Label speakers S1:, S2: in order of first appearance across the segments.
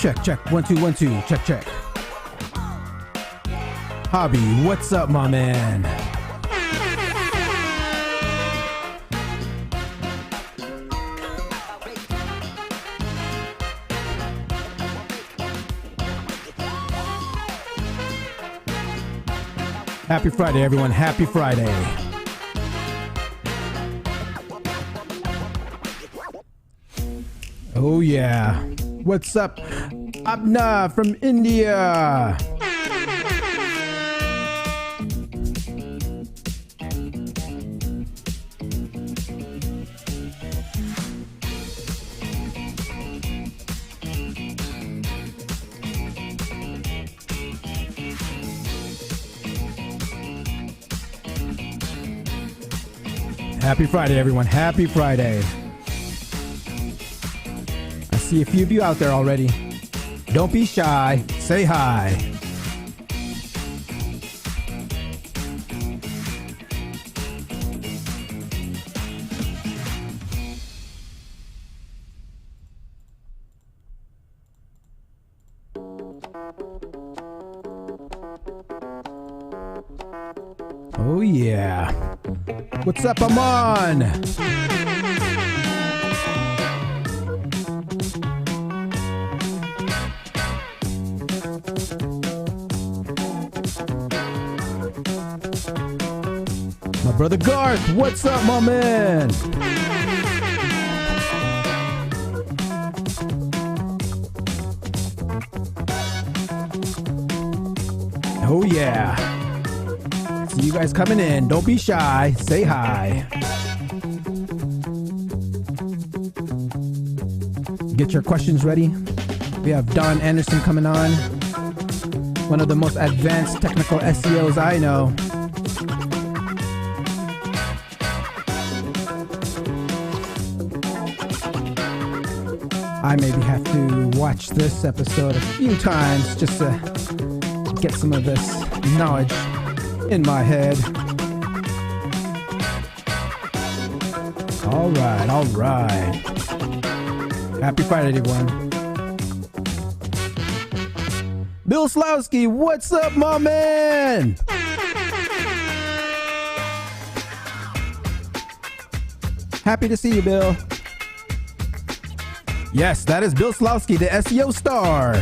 S1: Check, check. 1 2 1 2. Check, check. Hobby, what's up, my man? Happy Friday, everyone. Happy Friday. Oh, yeah. What's up? Abna from India. Happy Friday, everyone. Happy Friday. I see a few of you out there already. Don't be shy. Say hi. Oh, yeah. What's up, Aman? My brother Garth, what's up, my man? Oh, yeah. See you guys coming in. Don't be shy. Say hi. Get your questions ready. We have Don Anderson coming on. One of the most advanced technical SEOs I know. I maybe have to watch this episode a few times just to get some of this knowledge in my head. All right, all right. Happy Friday, everyone. Bill Slawski, what's up, my man? Happy to see you, Bill. Yes, that is Bill Slawski, the SEO star.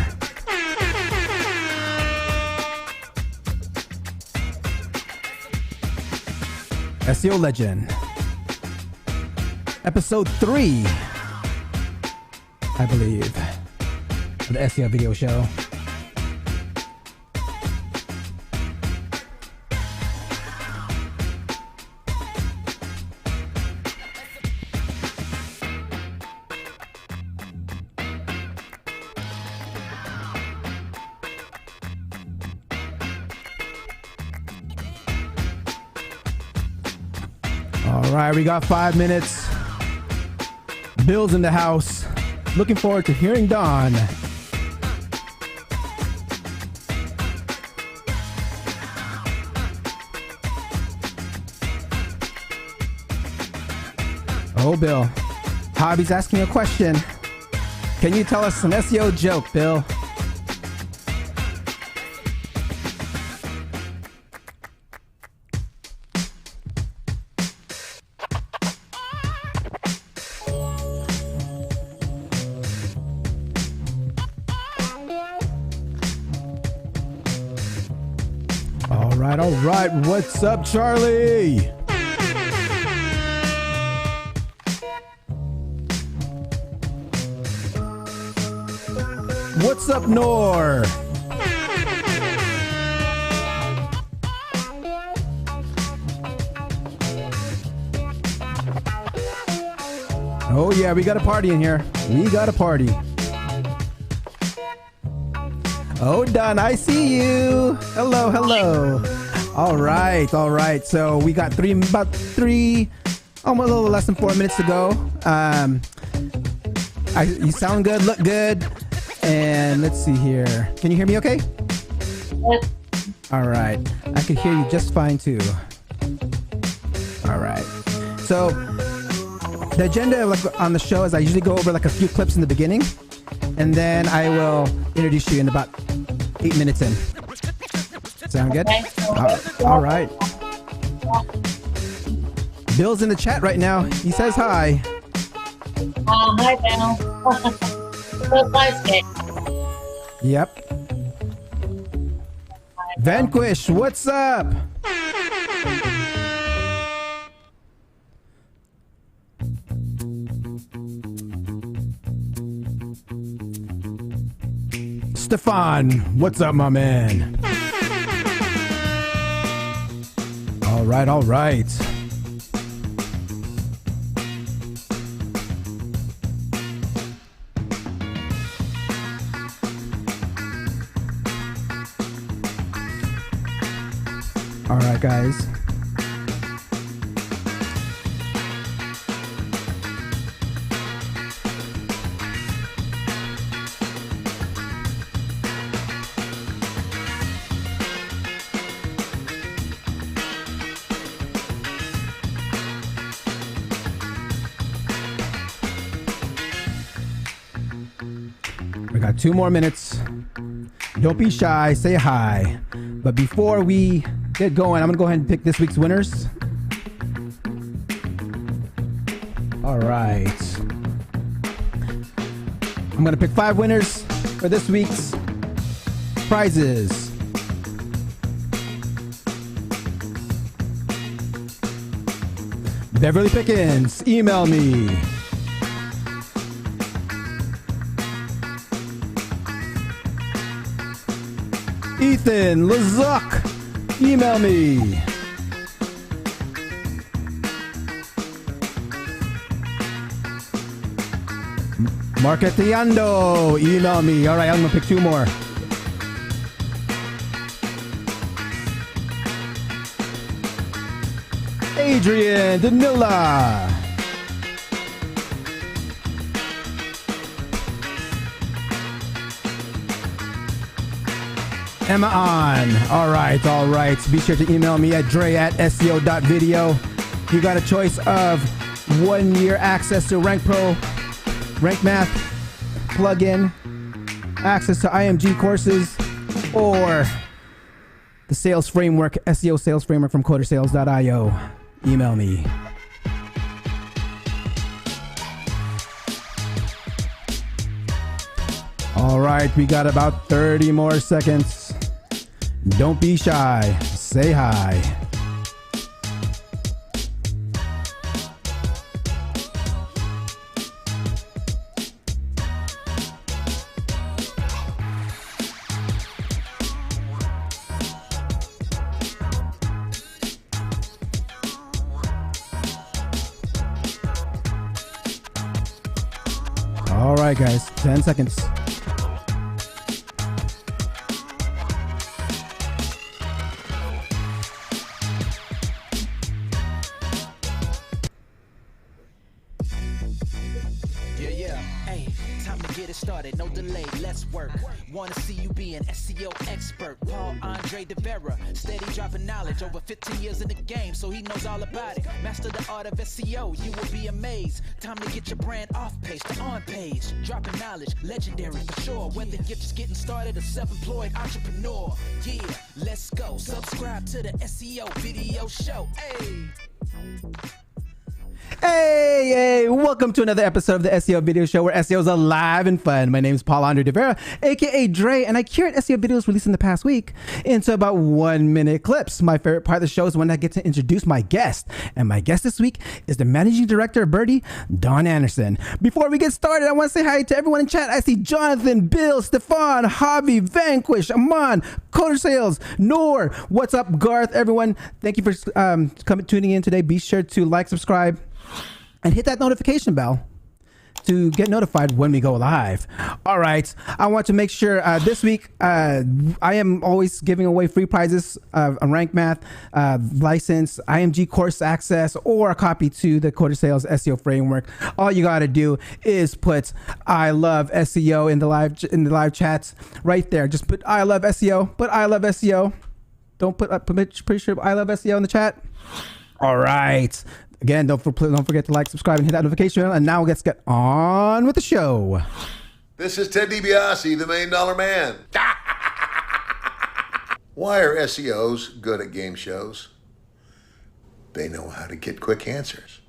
S1: SEO legend. Episode 3, I believe, of the SEO video show. All right, we got 5 minutes. Bill's in the house. Looking forward to hearing Don. Oh, Bill. Hobby's asking a question. Can you tell us an SEO joke, Bill? All right, what's up, Charlie? What's up, Nor? Oh yeah, we got a party in here. We got a party. Oh, Don, I see you. Hello, hello. All right. So we got about three, almost a little less than 4 minutes to go. You sound good, look good. And let's see here. Can you hear me okay?
S2: Yep.
S1: All right. I can hear you just fine too. All right. So the agenda on the show is I usually go over like a few clips in the beginning. and then I will introduce you in about 8 minutes in. Sound good?
S2: Okay.
S1: All right. Bill's in the chat right now. He says hi.
S2: Hi, Bill. Bill Slawski.
S1: Yep. Vanquish, what's up? Stefan, what's up, my man? All right, all right. All right, guys. We got 2 more minutes. Don't be shy, say hi. But before we get going, I'm gonna go ahead and pick this week's winners. All right. I'm gonna pick 5 winners for this week's prizes. Beverly Pickens, email me. Ethan Lazuk, email me. Mark Etiando, email me. All right, I'm gonna pick 2 more. Adrian Danila. Emma on. All right, all right. Be sure to email me at dre@seo.video. You got a choice of 1 year access to Rank Pro, Rank Math plugin, access to IMG courses, or the sales framework, SEO sales framework from codersales.io. Email me. All right, we got about 30 more seconds. Don't be shy. Say hi. All right, guys, 10 seconds.
S3: No delay, let's work. Wanna see you be an SEO expert. Paul Andre DeVera, steady dropping knowledge. Over 15 years in the game, so he knows all about it. Master the art of SEO, you will be amazed. Time to get your brand off page to on page. Dropping knowledge, legendary for sure. Whether you're just getting started or self-employed entrepreneur. Yeah, let's go. Subscribe to the SEO video show. Hey.
S1: Hey, welcome to another episode of the SEO Video Show, where SEO is alive and fun. My name is Paul Andre Devera, aka Dre, and I curate SEO videos released in the past week into about 1-minute clips. My favorite part of the show is when I get to introduce my guest, and my guest this week is the managing director of BERT, Don Anderson. Before we get started, I want to say hi to everyone in chat. I see Jonathan, Bill, Stefan, Javi, Vanquish, Aman, Coder Sales, Noor. What's up, Garth? Everyone, thank you for tuning in today. Be sure to like, subscribe, and hit that notification bell to get notified when we go live. All right, I want to make sure this week I am always giving away free prizes, a Rank Math license, IMG course access, or a copy to the Coder Sales SEO framework. All you got to do is put "I love SEO" in the live chats right there. Just put "I love SEO." Put "I love SEO." Don't put pretty sure "I love SEO" in the chat. All right. Again, don't forget to like, subscribe, and hit that notification bell. And now let's get on with the show.
S4: This is Ted DiBiase, the $1 Million Man. Why are SEOs good at game shows? They know how to get quick answers.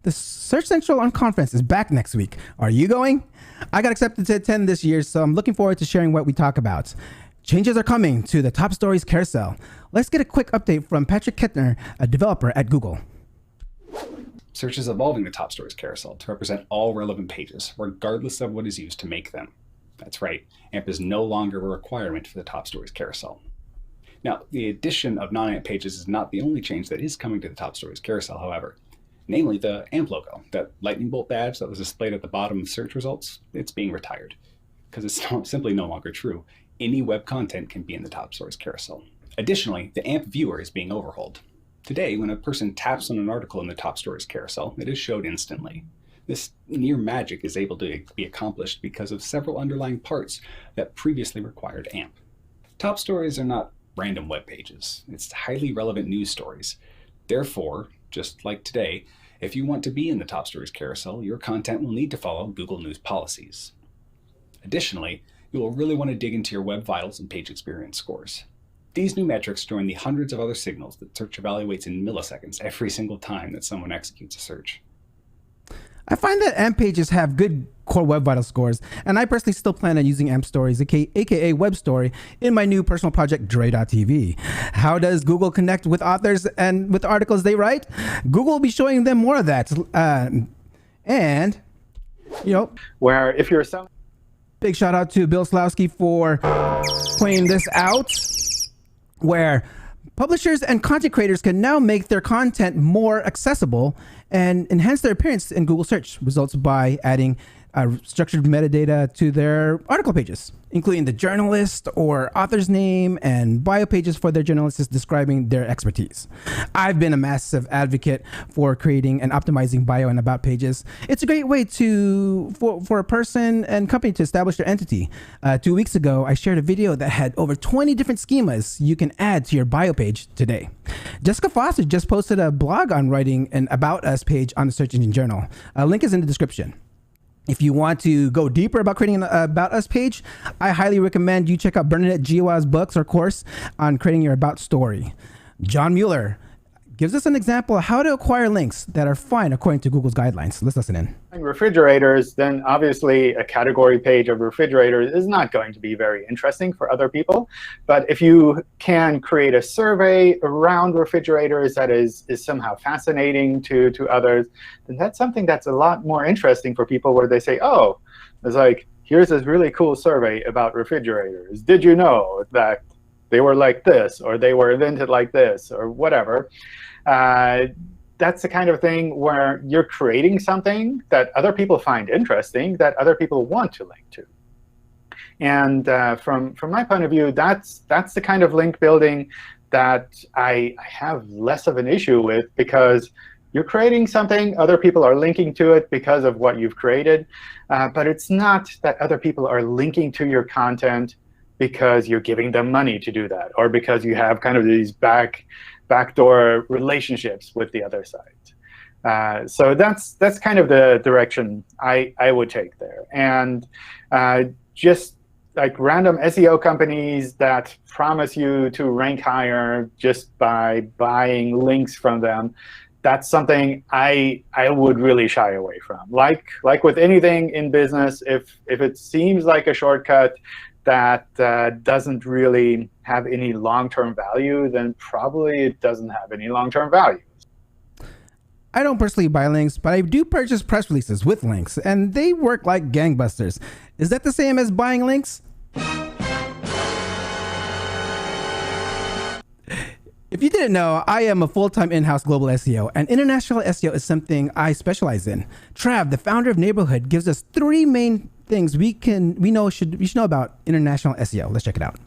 S1: The Search Central Unconference is back next week. Are you going? I got accepted to attend this year, so I'm looking forward to sharing what we talk about. Changes are coming to the Top Stories Carousel. Let's get a quick update from Patrick Kettner, a developer at Google.
S5: Search is evolving the Top Stories Carousel to represent all relevant pages, regardless of what is used to make them. That's right, AMP is no longer a requirement for the Top Stories Carousel. Now, the addition of non-AMP pages is not the only change that is coming to the Top Stories Carousel, however. Namely, the AMP logo, that lightning bolt badge that was displayed at the bottom of search results, it's being retired. Because it's simply no longer true. Any web content can be in the Top Stories Carousel. Additionally, the AMP viewer is being overhauled. Today, when a person taps on an article in the Top Stories Carousel, it is showed instantly. This near magic is able to be accomplished because of several underlying parts that previously required AMP. Top stories are not random web pages. It's highly relevant news stories. Therefore, just like today, if you want to be in the Top Stories Carousel, your content will need to follow Google News policies. Additionally, you will really want to dig into your web vitals and page experience scores. These new metrics join the hundreds of other signals that search evaluates in milliseconds every single time that someone executes a search.
S1: I find that AMP pages have good core web vital scores, and I personally still plan on using AMP stories, aka Web Story, in my new personal project, Dre.tv. How does Google connect with authors and with articles they write? Google will be showing them more of that. And, you know,
S6: where if you're some
S1: big shout out to Bill Slawski for pointing this out, where publishers and content creators can now make their content more accessible and enhance their appearance in Google search results by adding structured metadata to their article pages, including the journalist or author's name and bio pages for their journalists describing their expertise. I've been a massive advocate for creating and optimizing bio and about pages. It's a great way for a person and company to establish their entity. 2 weeks ago, I shared a video that had over 20 different schemas you can add to your bio page today. Jessica Foster just posted a blog on writing an About Us page on the Search Engine Journal. A link is in the description. If you want to go deeper about creating an About Us page, I highly recommend you check out Bernadette Giwa's books or course on creating your About story. John Mueller gives us an example of how to acquire links that are fine according to Google's guidelines. Let's listen in.
S6: refrigerators, then obviously a category page of refrigerators is not going to be very interesting for other people. But if you can create a survey around refrigerators that is somehow fascinating to others, then that's something that's a lot more interesting for people, where they say, oh, it's like, here's this really cool survey about refrigerators. Did you know that they were like this, or they were invented like this, or whatever? That's the kind of thing where you're creating something that other people find interesting, that other people want to link to. And from my point of view, that's the kind of link building that I have less of an issue with, because you're creating something, other people are linking to it because of what you've created. But it's not that other people are linking to your content because you're giving them money to do that, or because you have kind of these backdoor relationships with the other side. So that's kind of the direction I would take there. And just like random SEO companies that promise you to rank higher just by buying links from them, that's something I would really shy away from. Like with anything in business, if it seems like a shortcut that doesn't really have any long-term value, then probably it doesn't have any long-term value.
S1: I don't personally buy links, but I do purchase press releases with links, and they work like gangbusters. Is that the same as buying links? If you didn't know, I am a full-time in-house global SEO, and international SEO is something I specialize in. Trav, the founder of Neighborhood, gives us 3 main things you should know about international SEO. Let's check it out.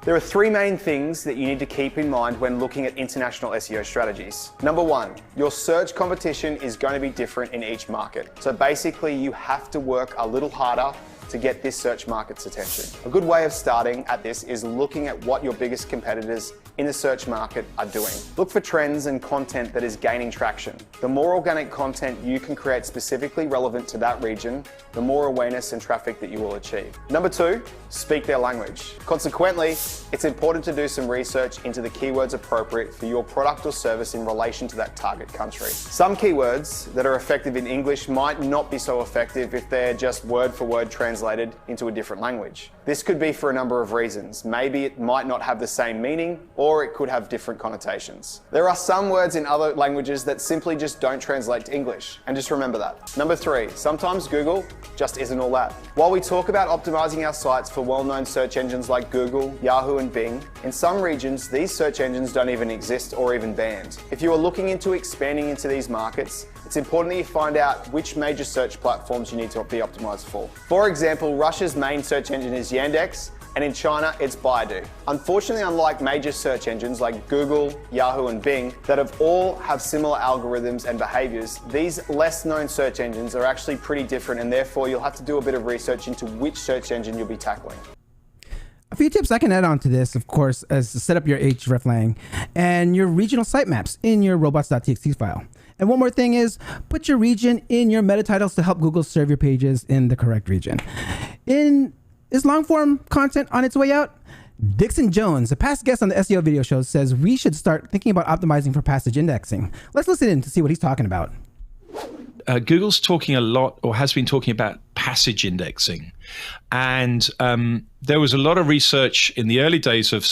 S7: There are 3 main things that you need to keep in mind when looking at international SEO strategies. Number 1, your search competition is going to be different in each market. So basically, you have to work a little harder to get this search market's attention. A good way of starting at this is looking at what your biggest competitors in the search market are doing. Look for trends and content that is gaining traction. The more organic content you can create specifically relevant to that region, the more awareness and traffic that you will achieve. Number 2, speak their language. Consequently, it's important to do some research into the keywords appropriate for your product or service in relation to that target country. Some keywords that are effective in English might not be so effective if they're just word for word translated into a different language. This could be for a number of reasons. Maybe it might not have the same meaning, or it could have different connotations. There are some words in other languages that simply just don't translate to English, and just remember that. Number 3, sometimes Google just isn't all that. While we talk about optimizing our sites for well-known search engines like Google, Yahoo, and Bing, in some regions, these search engines don't even exist or even banned. If you are looking into expanding into these markets, it's important that you find out which major search platforms you need to be optimized for. For example, Russia's main search engine is Yandex, and in China, it's Baidu. Unfortunately, unlike major search engines like Google, Yahoo, and Bing, that all have similar algorithms and behaviors, these less known search engines are actually pretty different, and therefore you'll have to do a bit of research into which search engine you'll be tackling.
S1: A few tips I can add on to this, of course, is to set up your hreflang and your regional sitemap in your robots.txt file. And one more thing is put your region in your meta titles to help Google serve your pages in the correct region. Is long form content on its way out? Dixon Jones, a past guest on the SEO video show, says we should start thinking about optimizing for passage indexing. Let's listen in to see what he's talking about.
S8: Google's talking a lot, or has been talking about passage indexing. And there was a lot of research in the early days of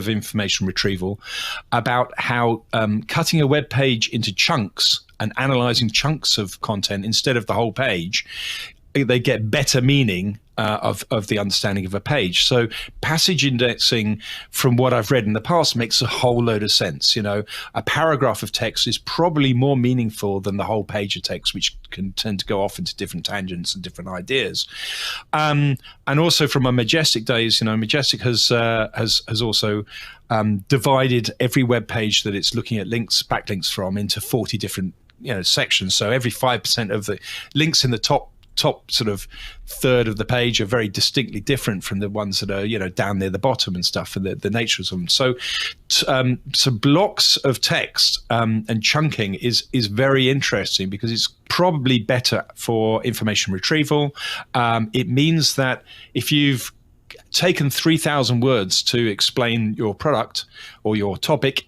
S8: information retrieval about how cutting a web page into chunks and analyzing chunks of content instead of the whole page, they get better meaning of the understanding of a page. So passage indexing, from what I've read in the past, makes a whole load of sense. You know, a paragraph of text is probably more meaningful than the whole page of text, which can tend to go off into different tangents and different ideas. And also from my Majestic days, you know, Majestic has also divided every web page that it's looking at backlinks from into 40 different, you know, sections. So every 5% of the links in the top sort of third of the page are very distinctly different from the ones that are, you know, down near the bottom and stuff, and the nature of them. So blocks of text and chunking is very interesting because it's probably better for information retrieval. It means that if you've taken 3,000 words to explain your product or your topic,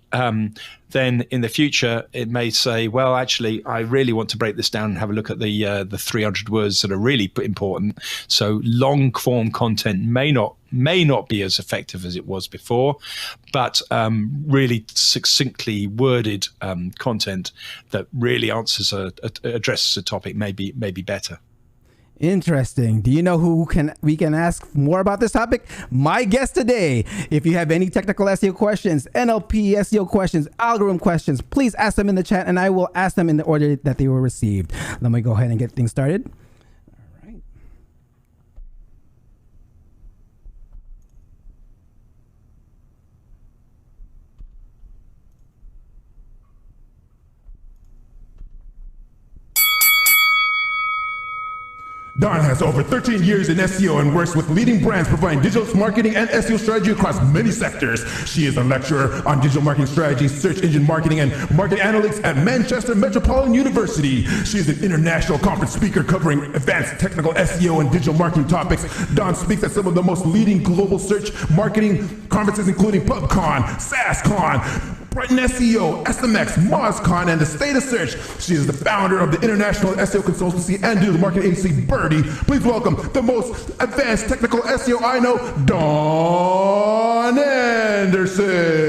S8: then in the future it may say, well, actually, I really want to break this down and have a look at the 300 words that are really important. So long form content may not be as effective as it was before, but really succinctly worded content that really addresses a topic may be better.
S1: Interesting. Do you know who we can ask more about this topic? My guest today. If you have any technical SEO questions, NLP SEO questions, algorithm questions, please ask them in the chat and I will ask them in the order that they were received. Let me go ahead and get things started. All right.
S9: Dawn has over 13 years in SEO and works with leading brands providing digital marketing and SEO strategy across many sectors. She is a lecturer on digital marketing strategy, search engine marketing, and market analytics at Manchester Metropolitan University. She is an international conference speaker covering advanced technical SEO and digital marketing topics. Dawn speaks at some of the most leading global search marketing conferences, including PubCon, SaaSCon, Brighton SEO, SMX, MozCon, and the State of Search. She is the founder of the international SEO consultancy and digital marketing agency BERT. Please welcome the most advanced technical SEO I know, Dawn Anderson.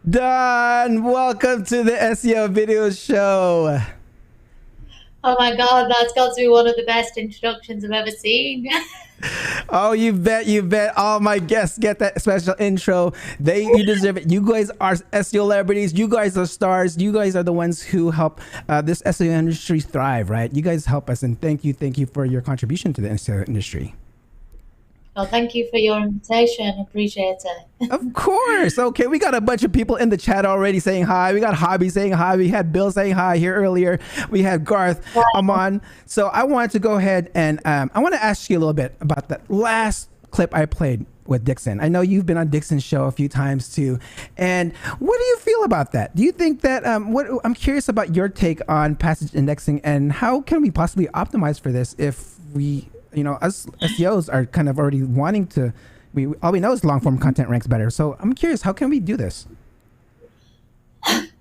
S1: Dawn, welcome to the SEO video show.
S2: Oh my God, that's got to be one of the best introductions I've ever seen.
S1: Oh, you bet. All my guests get that special intro. You deserve it. You guys are SEO celebrities. You guys are stars. You guys are the ones who help this SEO industry thrive, right? You guys help us, and thank you for your contribution to the SEO industry.
S2: Well, thank you for your invitation. Appreciate it.
S1: Of course. Okay, we got a bunch of people in the chat already saying hi. We got Hobby saying hi. We had Bill saying hi here earlier. We had Garth. I'm on. So I wanted to go ahead and I want to ask you a little bit about that last clip I played with Dixon. I know you've been on Dixon's show a few times too. And what do you feel about that? Do you think that, I'm curious about your take on passage indexing and how can we possibly optimize for this if we, us SEOs are kind of already wanting to, all we know is long form content ranks better. So I'm curious, how can we do this?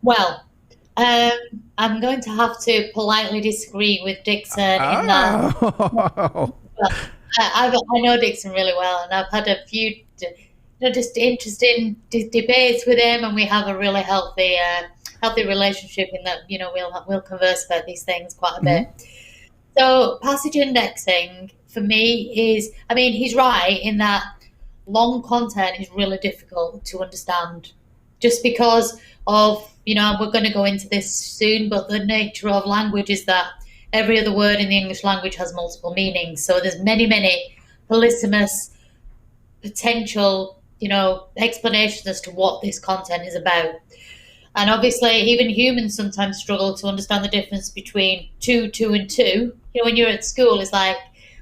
S2: Well, I'm going to have to politely disagree with Dixon in that. Well, I know Dixon really well, and I've had a few just interesting debates with him, and we have a really healthy relationship in that, we'll converse about these things quite a bit. So passage indexing for me is, he's right in that long content is really difficult to understand just because of, we're going to go into this soon, but the nature of language is that every other word in the English language has multiple meanings. So there's many polysemous potential, explanations as to what this content is about. And obviously, even humans sometimes struggle to understand the difference between two, and two. When you're at school, it's like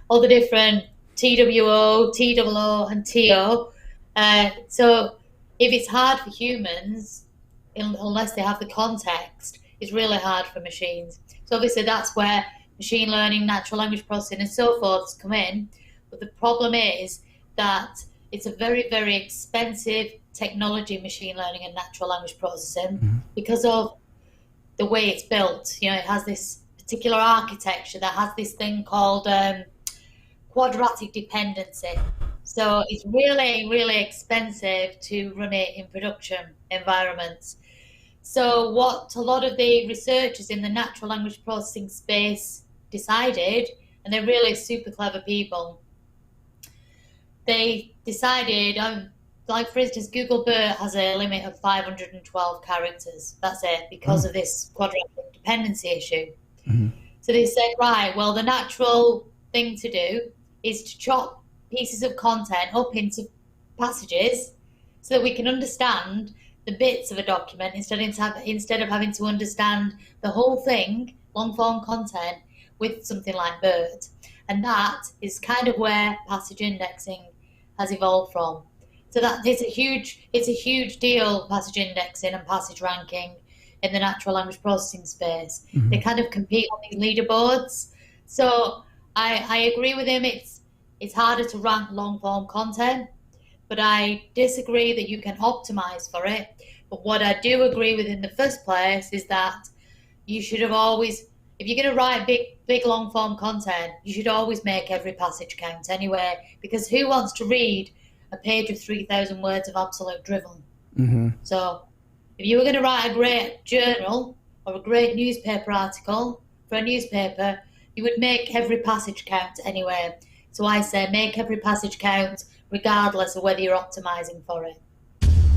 S2: all the different TWO, TOO, and TO. So if it's hard for humans, unless they have the context, it's really hard for machines. So obviously, that's where machine learning, natural language processing, and so forth come in. But the problem is that it's a very, very expensive technology, machine learning and natural language processing, because of the way it's built. It has this particular architecture that has this thing called quadratic dependency. So it's really, really expensive to run it in production environments. So what a lot of the researchers in the natural language processing space decided, and they're really super clever people, they decided, like for instance, Google BERT has a limit of 512 characters. That's it, because of this quadratic dependency issue. So they said, right, well, the natural thing to do is to chop pieces of content up into passages so that we can understand the bits of a document instead of having to understand the whole thing, long form content, with something like BERT. And that is kind of where passage indexing has evolved from. So that it's a huge deal, passage indexing and passage ranking in the natural language processing space. They kind of compete on these leaderboards. So I agree with him. It's harder to rank long form content, but I disagree that you can optimize for it. But what I do agree with in the first place is that you should have always, if you're going to write big long form content, you should always make every passage count anyway, because who wants to read a page of 3,000 words of absolute drivel? So if you were going to write a great journal or a great newspaper article for a newspaper, you would make every passage count anyway. So I say make every passage count regardless of whether you're optimizing for it.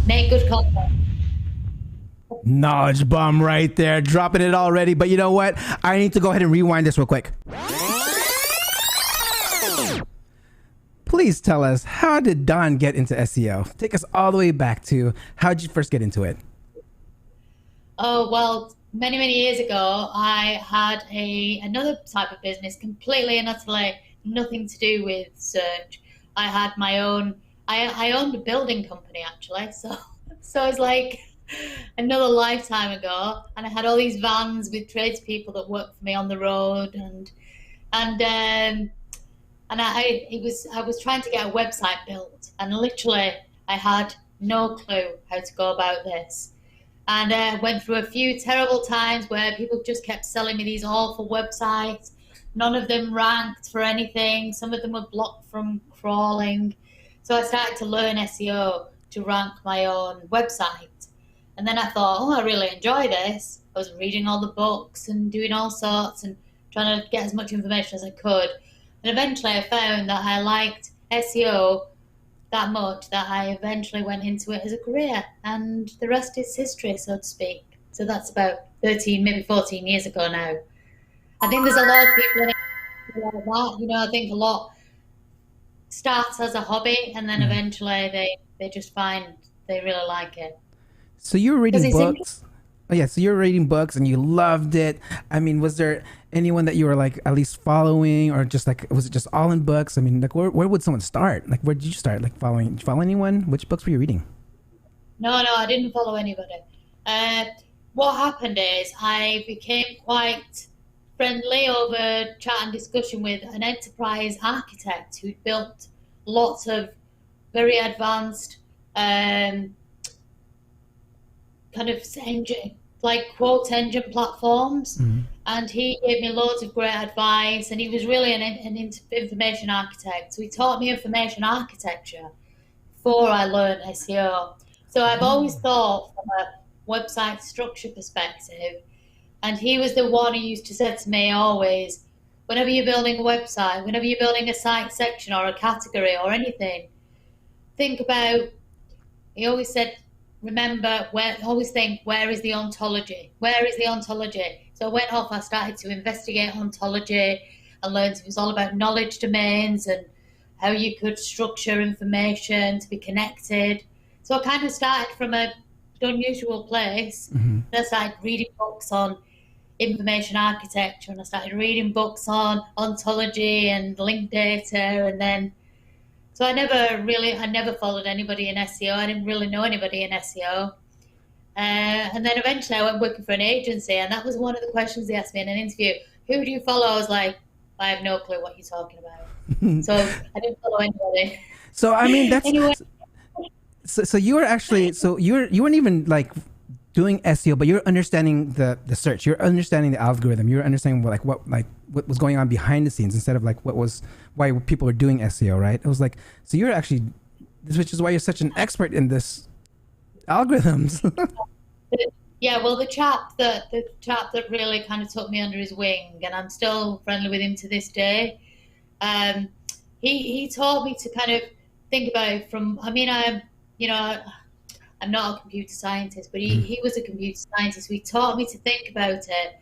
S2: Make good content.
S1: Knowledge bomb right there, dropping it already. But you know what? I need to go ahead and rewind this real quick. Please tell us, how did Don get into SEO? Take us all the way back to, how did you first get into it?
S2: Oh, well, many years ago, I had another type of business, completely and utterly nothing to do with search. I had my own, I owned a building company, actually. So it's like another lifetime ago. And I had all these vans with tradespeople that worked for me on the road. And I was trying to get a website built. And literally, I had no clue how to go about this. And I went through a few terrible times where people just kept selling me these awful websites. None of them ranked for anything. Some of them were blocked from crawling. So I started to learn SEO to rank my own website. And then I thought, I really enjoy this. I was reading all the books and doing all sorts and trying to get as much information as I could. And eventually I found that I liked SEO that much that I eventually went into it as a career, and the rest is history, so to speak. So that's about 13, maybe 14 years ago now. I think there's a lot of people in it like that. You know, I think a lot starts as a hobby, and then eventually they just find they really like it.
S1: So you were reading books. Oh yeah, so you were reading books and you loved it. I mean, was there anyone that you were like at least following, or just like, was it just all in books? I mean, like where would someone start? Like where did you start? Like following? Did you follow anyone? Which books were you reading?
S2: No, I didn't follow anybody. What happened is I became quite friendly over chat and discussion with an enterprise architect who built lots of very advanced kind of engine, like quote engine platforms, and he gave me loads of great advice, and he was really an information architect, so he taught me information architecture before I learned SEO. So I've always thought from a website structure perspective, and he was the one who used to say to me always, whenever you're building a website, whenever you're building a site section or a category or anything, think about, he always said, remember, always think, where is the ontology? Where is the ontology? So I went off, I started to investigate ontology and learned it was all about knowledge domains and how you could structure information to be connected. So I kind of started from an unusual place. I started reading books on information architecture, and I started reading books on ontology and linked data, and then so I never followed anybody in SEO. I didn't really know anybody in SEO. And then eventually I went working for an agency, and that was one of the questions they asked me in an interview. Who do you follow? I was like, I have no clue what you're talking about. So I didn't follow anybody.
S1: So, I mean, that's...
S2: Anyway.
S1: So you were actually... So you weren't even like doing SEO, but you're understanding the search. You're understanding the algorithm. You're understanding what was going on behind the scenes instead of like why people were doing SEO, right? It was like, so you're actually, which is why you're such an expert in this algorithms.
S2: Yeah, well, the chap that really kind of took me under his wing, and I'm still friendly with him to this day. He taught me to kind of think about it from, I mean, I'm not a computer scientist, but he was a computer scientist. He taught me to think about it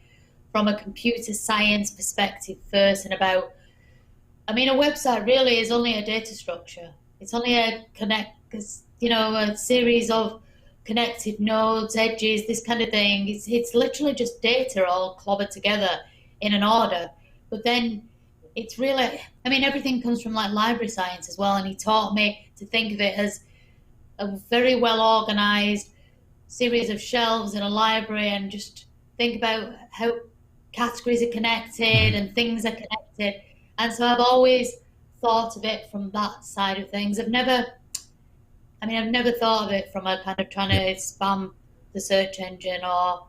S2: from a computer science perspective first, and about, I mean, a website really is only a data structure. It's only a series of connected nodes, edges, this kind of thing. It's literally just data all clobbered together in an order. But then it's really, I mean, everything comes from like library science as well. And he taught me to think of it as a very well organized series of shelves in a library, and just think about how categories are connected and things are connected. And so I've always thought of it from that side of things. I've never thought of it from a kind of trying to spam the search engine or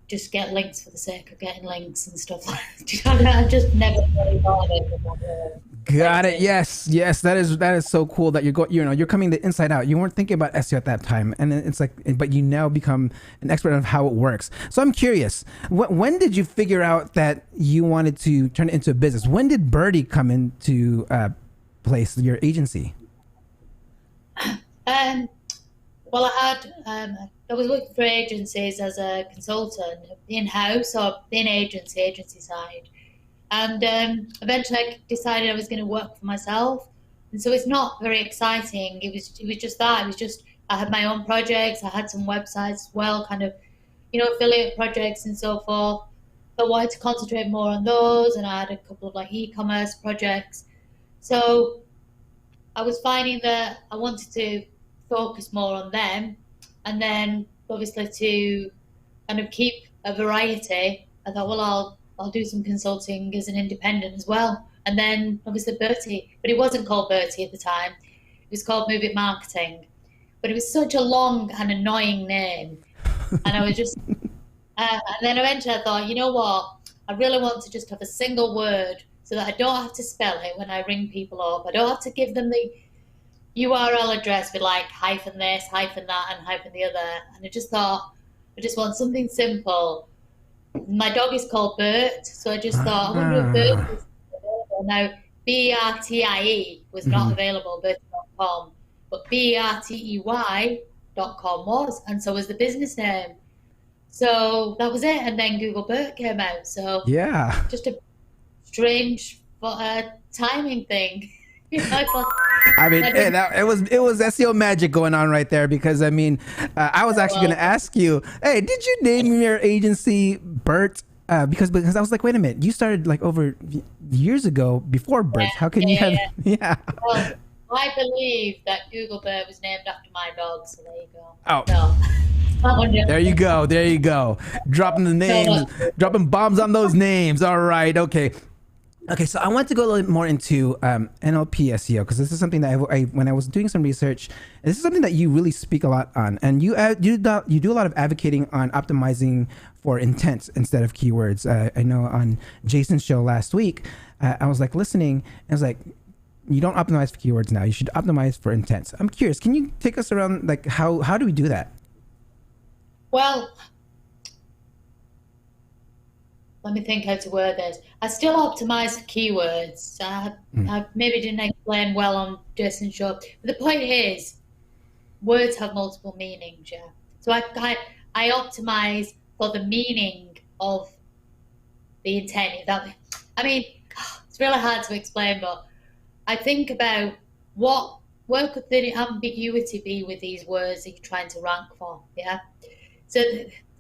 S2: just get links for the sake of getting links and stuff like that. I just never really thought of it from that way.
S1: Got it. Yes. That is so cool that you're coming the inside out. You weren't thinking about SEO at that time, and it's like, but you now become an expert on how it works. So I'm curious, when did you figure out that you wanted to turn it into a business? When did BERT come into place, your agency?
S2: Well, I was working for agencies as a consultant, in-house or in agency side. And eventually I decided I was going to work for myself. And so it's not very exciting. It was just that. It was just, I had my own projects. I had some websites as well, kind of, affiliate projects and so forth. I wanted to concentrate more on those. And I had a couple of like e-commerce projects. So I was finding that I wanted to focus more on them. And then obviously to kind of keep a variety, I thought, well, I'll do some consulting as an independent as well. And then obviously BERT, but it wasn't called BERT at the time. It was called Move It Marketing. But it was such a long and annoying name. And I was just, and then eventually I thought, you know what? I really want to just have a single word so that I don't have to spell it when I ring people up. I don't have to give them the URL address with like hyphen this, hyphen that, and hyphen the other. And I just thought, I just want something simple. My dog is called BERT, so I just thought, I wonder if BERT is Now, BERTIE was not available, BERT.com, but BERTEY.com was, and so was the business name. So that was it, and then Google BERT came out. So
S1: yeah,
S2: just a strange timing thing.
S1: I mean, it was SEO magic going on right there, because I mean, I was actually going to ask you, hey, did you name your agency BERT? Because I was like, wait a minute, you started like over years ago before BERT. How can you have? Yeah.
S2: Well, I believe that Google BERT was named after my dog, so there you go.
S1: Oh.
S2: So,
S1: there you go. There you go. Dropping the names, dropping bombs on those names. All right. Okay. Okay, so I want to go a little bit more into NLP SEO, because this is something that I when I was doing some research, this is something that you really speak a lot on, and you do a lot of advocating on optimizing for intent instead of keywords. I know on Jason's show last week, I was like listening, and I was like, you don't optimize for keywords now. You should optimize for intent. So I'm curious, can you take us around, like how do we do that?
S2: Well, let me think how to word this. I still optimize for keywords. I maybe didn't explain well on Jason's show. But the point is, words have multiple meanings, yeah. So I optimize for the meaning of the intent. I mean, it's really hard to explain, but I think about where could the ambiguity be with these words that you're trying to rank for, yeah? So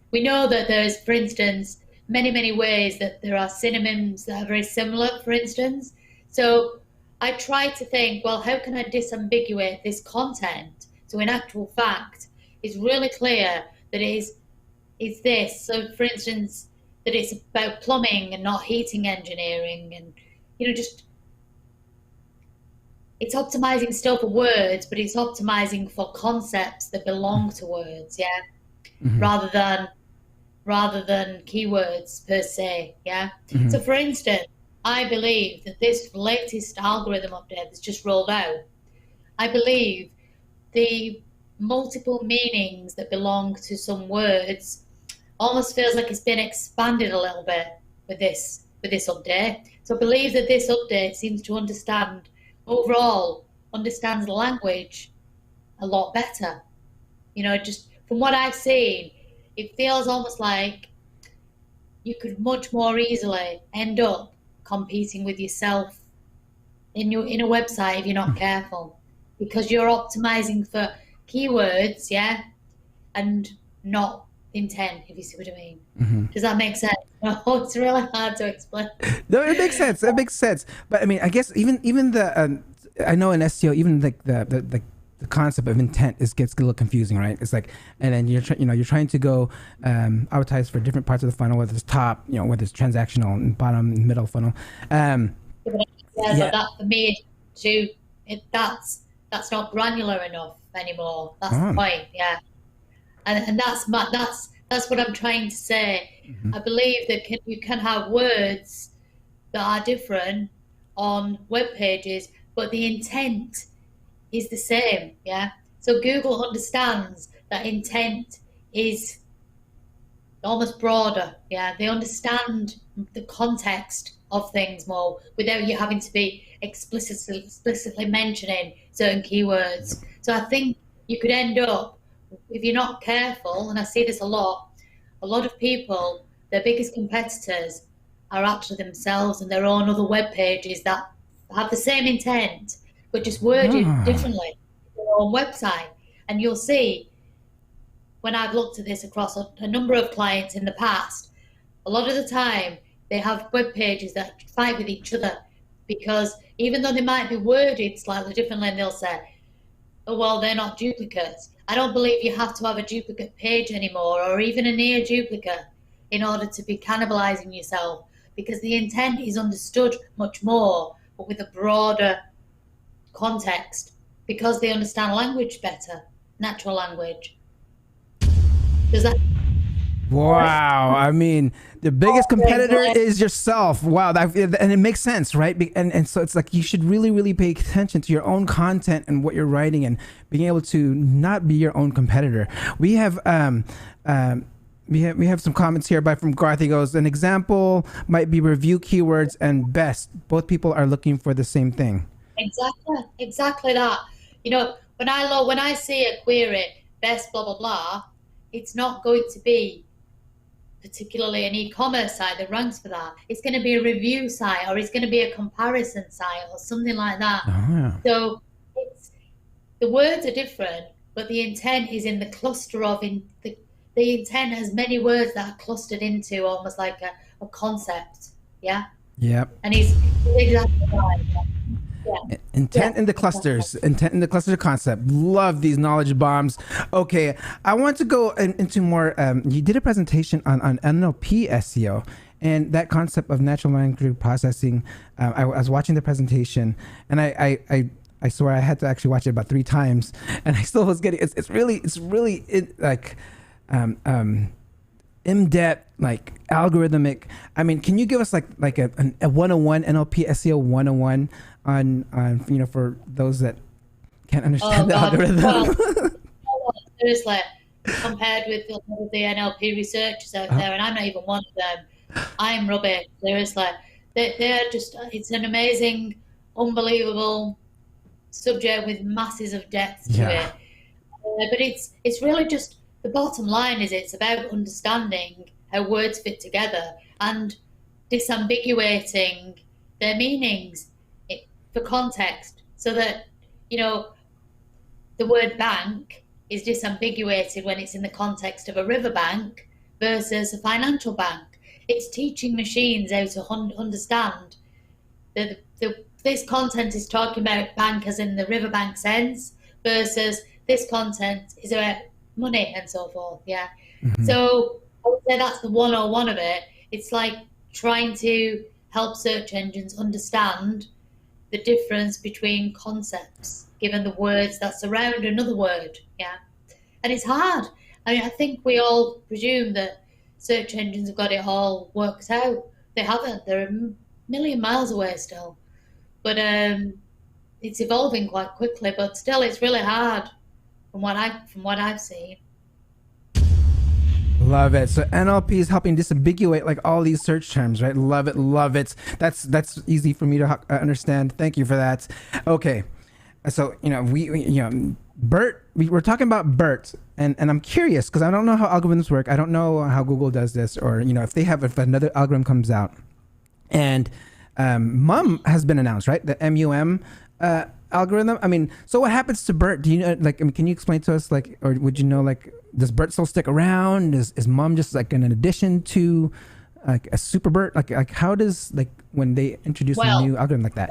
S2: we know that there's, for instance, many ways that there are synonyms that are very similar, for instance. So I try to think, well, how can I disambiguate this content so in actual fact it's really clear that it's this. So for instance, that it's about plumbing and not heating engineering, and just it's optimizing still for words, but it's optimizing for concepts that belong to words, yeah, rather than keywords per se, yeah? So for instance, I believe that this latest algorithm update that's just rolled out, I believe the multiple meanings that belong to some words almost feels like it's been expanded a little bit with this update. So I believe that this update seems to understands the language a lot better. Just from what I've seen, it feels almost like you could much more easily end up competing with yourself in a website if you're not careful, because you're optimizing for keywords, yeah, and not intent, if you see what I mean. Does that make sense? No, it's really hard to explain.
S1: No, it makes sense. It makes sense. But I mean, I guess even the I know in SEO, even the concept of intent gets a little confusing, right? It's like, and then you're trying to go advertise for different parts of the funnel, whether it's top, whether it's transactional, and bottom, and middle funnel.
S2: So that for me too, that's not granular enough anymore. That's the point, yeah. And that's what I'm trying to say. I believe that you can have words that are different on web pages, but the intent is the same, yeah? So Google understands that intent is almost broader, yeah? They understand the context of things more without you having to be explicitly mentioning certain keywords. So I think you could end up, if you're not careful, and I see this a lot of people, their biggest competitors are actually themselves and their own other web pages that have the same intent, but just worded differently on their own website. And you'll see, when I've looked at this across a number of clients in the past, a lot of the time they have web pages that fight with each other, because even though they might be worded slightly differently, and they'll say, oh, well, they're not duplicates. I don't believe you have to have a duplicate page anymore, or even a near duplicate, in order to be cannibalizing yourself, because the intent is understood much more, but with a broader context, because they understand language better, natural language. Does that?
S1: Wow. I mean, the biggest competitor is yourself. Wow. And it makes sense, right? And so it's like you should really pay attention to your own content and what you're writing, and being able to not be your own competitor. We have We have some comments here from Garth. He goes, an example might be review keywords and best. Both people are looking for the same thing.
S2: Exactly that. You know, when I see a query, best blah, blah, blah, it's not going to be particularly an e-commerce site that ranks for that. It's going to be a review site, or it's going to be a comparison site or something like that.
S1: Oh, yeah.
S2: So the words are different, but the intent is in the cluster of the intent has many words that are clustered into almost like a concept. Yeah.
S1: Yep.
S2: And he's exactly right. Yeah.
S1: Intent in the clusters. Intent in the cluster concept. Love these knowledge bombs. Okay, I want to go into more. You did a presentation on NLP SEO and that concept of natural language processing. I was watching the presentation, and I swear I had to actually watch it about 3 times, and I still was getting. It's really like in-depth, like algorithmic. I mean, can you give us like a 101 NLP SEO 101 on you know, for those that can't understand the algorithm?
S2: Well, seriously, compared with the NLP researchers out there, and I'm not even one of them. I'm rubbish. Seriously, they're just. It's an amazing, unbelievable subject with masses of depth to it. But it's really just. The bottom line is it's about understanding how words fit together and disambiguating their meanings for context, so that, you know, the word bank is disambiguated when it's in the context of a riverbank versus a financial bank. It's teaching machines how to understand that this content is talking about bank as in the riverbank sense versus this content is about money and so forth. Yeah. Mm-hmm. So I would say that's the 101 of it. It's like trying to help search engines understand the difference between concepts given the words that surround another word. Yeah. And it's hard. I mean, I think we all presume that search engines have got it all worked out. They haven't. They're a million miles away still. But it's evolving quite quickly, but still it's really hard. From what I've seen.
S1: Love it. So NLP is helping disambiguate like all these search terms, right? Love it, love it. That's easy for me to understand. Thank you for that. Okay, so you know we BERT. We're talking about BERT, and I'm curious because I don't know how algorithms work. I don't know how Google does this, or you know if another algorithm comes out, and MUM has been announced, right? The MUM. Algorithm. I mean, so what happens to BERT? Do you know, like, I mean, can you explain to us, like, or would you know, like, does BERT still stick around? Is MUM just like an addition to like a super BERT? Like how does, like, when they introduce a new algorithm like that?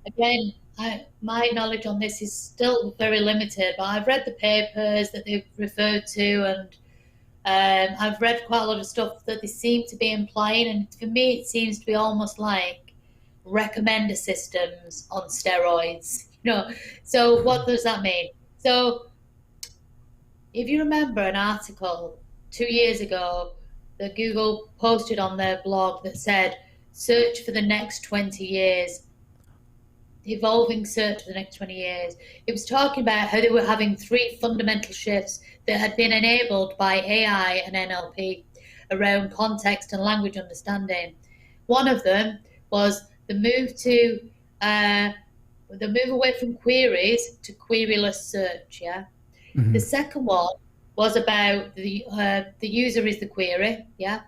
S2: Again, my knowledge on this is still very limited, but I've read the papers that they've referred to, and I've read quite a lot of stuff that they seem to be implying, and for me, it seems to be almost like recommender systems on steroids, you know. So what does that mean? So if you remember an article 2 years ago that Google posted on their blog that said search for the next 20 years, evolving search for the next 20 years, it was talking about how they were having 3 fundamental shifts that had been enabled by AI and NLP around context and language understanding. One of them was the move away from queries to queryless search. Yeah. Mm-hmm. The second one was about the user is the query. Yeah.